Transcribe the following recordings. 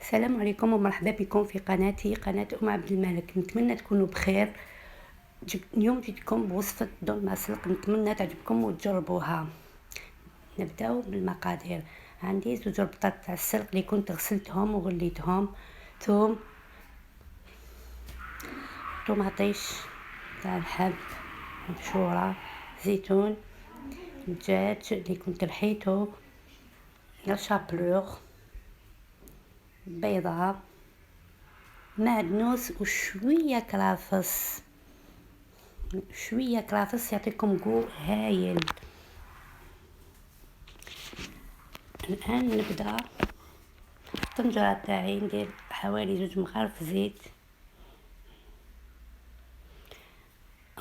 السلام عليكم ومرحبا بكم في قناتي قناة عبد الملك. نتمنى تكونوا بخير. اليوم جيتكم بوصفة دون مسلق، نتمنى تعجبكم وتجربوها. نبداو بالمقادير. عندي 2 ربطات تاع السلق اللي كنت غسلتهم وغليتهم، ثوم، طماطيش تاع الحب مبشورة، زيتون، دجاج اللي كنت رحيته، شابلوغ، بيضة، معدنوس وشوية كرافس. يعطيكم جو هايل. الان نبدا. الطنجره تاعي ندير حوالي 2 مغارف زيت،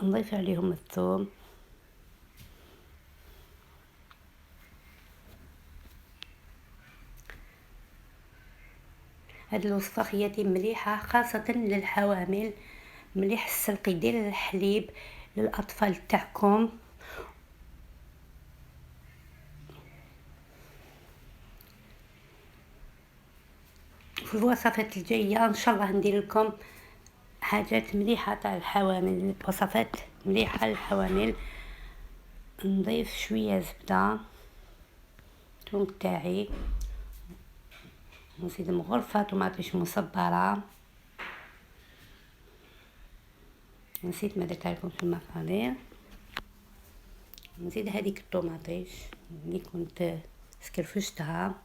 نضيف عليهم الثوم، هاد الوصفه خياتي مليحه خاصه للحوامل. مليح السلق يدير الحليب للاطفال تاعكم. في الوصفات الجايه ان شاء الله ندير لكم حاجات مليحه تاع الحوامل، وصفات مليحه للحوامل. نضيف شويه زبده، الثوم تاعي، نزيد مغرفه طماطيش مصبره، نسيت ما درتها لكم في المقادير. نزيد هذيك الطماطيش اللي كنت سكرفشتها،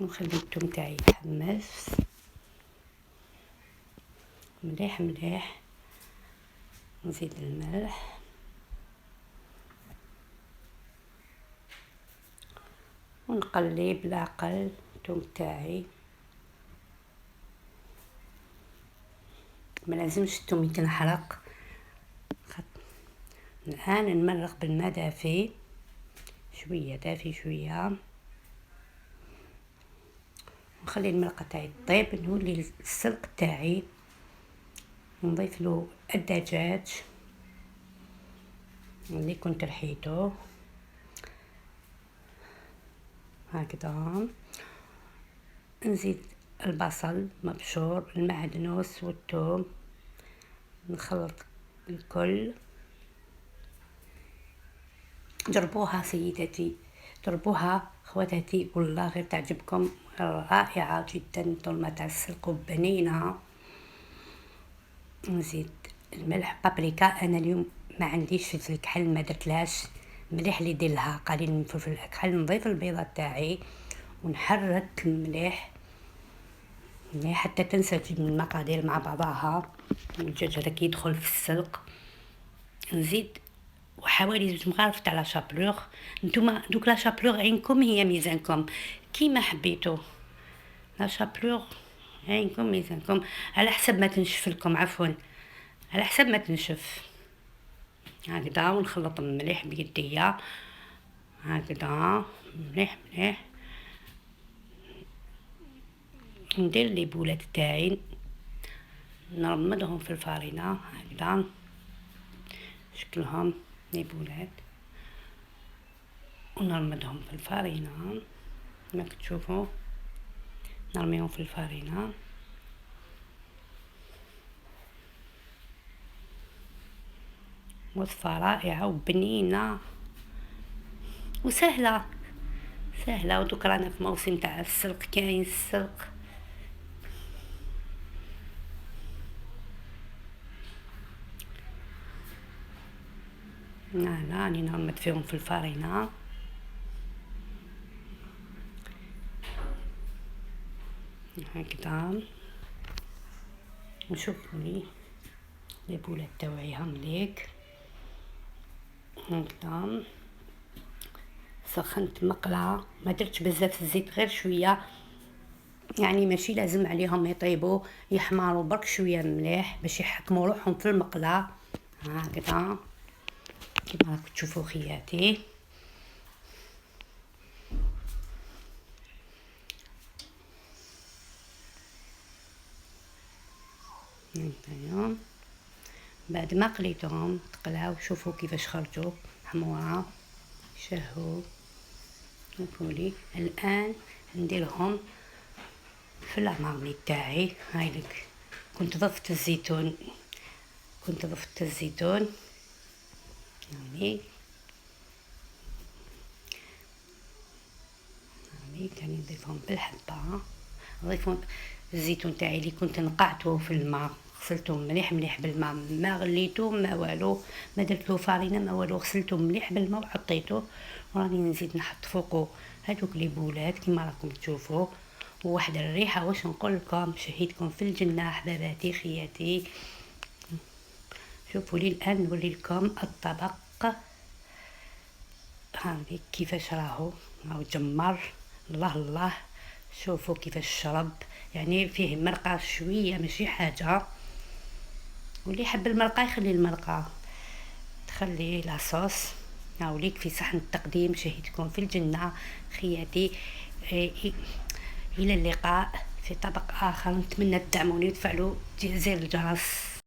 ونخلي الثوم تاعي يتحمس مليح مليح. نزيد الملح، ونقلب العقل الثوم تاعي. ما لازمش الثوم يتنحرق. الان نمرق بالماء دافي شويه، دافي شويه، نخلي المرقه تاعي طيب. نولي السلق تاعي، نضيف له الدجاج اللي كنت رحيته هكذا. نزيد البصل مبشور، المعدنوس والثوم، نخلط الكل. جربوها سيداتي، جربوها خواتاتي، والله غير تعجبكم، رائعة جدا. طولمة تاع السلق وبنينة. نزيد الملح، بابريكا. انا اليوم ما عنديش فلفل كحل، ما درتلهاش، مليح اللي يدير لها قليل من فلفل الكحل. نضيف البيضه تاعي ونحرك مليح مليح حتى تنسجم المقادير مع بعضها، والدجاج هذاك يدخل في السلق. نزيد وحوالي 2 مغارف تاع لا شابلوغ. نتوما دوك لا شابلوغ عينكم هي ميزانكم كيما حبيتو. لا شابلوغ عينكم ميزانكم، على حسب ما تنشف لكم، عفوا على حسب ما تنشف هكذا. ونخلط مليح بيديا هكذا مليح مليح. ندير لي بولات تاعي، نرمدهم في الفارينه هكذا، شكلهم لي بولات، ونرمدهم في الفارينه كما تشوفوا. نرميهم في الفارينه. وصفه رائعه وبنينه وسهله سهله. ودوك رانا في موسم تاع السلق، كاين السلق. راني نرمد فيهم في الفارينه هكذا. وشوفوا لي بولات تاوعي مليك هكذا. سخنت مقله، ما درتش بزاف الزيت، غير شويه، يعني ماشي لازم عليهم يطيبوا، يحمروا برك شويه مليح باش يحكموا روحهم في المقله هكذا كما راكم تشوفوا خياتي. هكذا بعد ما قليتهم تقلاو، شوفوا كيفاش خرجوا حموره، شهوا شوفوا لي الان نديرهم في لامارميط تاعي. هاي لك كنت ضفت الزيتون يعني كان نضيفهم بالحبه. نضيفهم الزيتون تاعي اللي كنت نقعته في الماء، غسلته مليح بالماء، ما غليته ما والو، ما درت له فارينه ما والو، غسلته مليح بالماء وحطيته. وراني نزيد نحط فوقه هذوك لي بولات كيما راكم تشوفوا. وواحد الريحه واش نقول لكم، شهيتكم في الجنه حباباتي خياتي. شوفوا لي الان نوري لكم الطبق هاذي كيفاش راهو جمر. الله شوفوا كيفاش شرب، يعني فيه مرقه شويه ماشي حاجه. واللي يحب المرقه يخلي المرقه، تخلي لاصوص. هاوليك في صحن التقديم. شهيتكم في الجنه خياتي. الى اللقاء في طبق اخر. نتمنى تدعموني وتفعلوا زر الجرس.